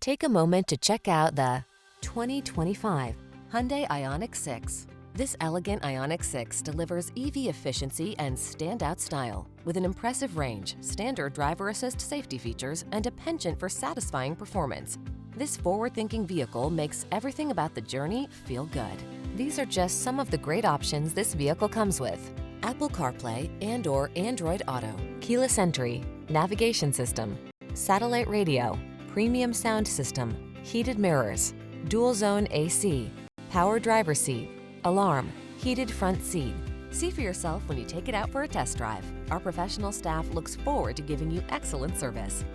Take a moment to check out the 2025 Hyundai Ioniq 6. This elegant Ioniq 6 delivers EV efficiency and standout style with an impressive range, standard driver assist safety features, and a penchant for satisfying performance. This forward-thinking vehicle makes everything about the journey feel good. These are just some of the great options this vehicle comes with: Apple CarPlay and/or Android Auto, keyless entry, navigation system, satellite radio, premium sound system, heated mirrors, dual zone AC, power driver seat, alarm, heated front seat. See for yourself when you take it out for a test drive. Our professional staff looks forward to giving you excellent service.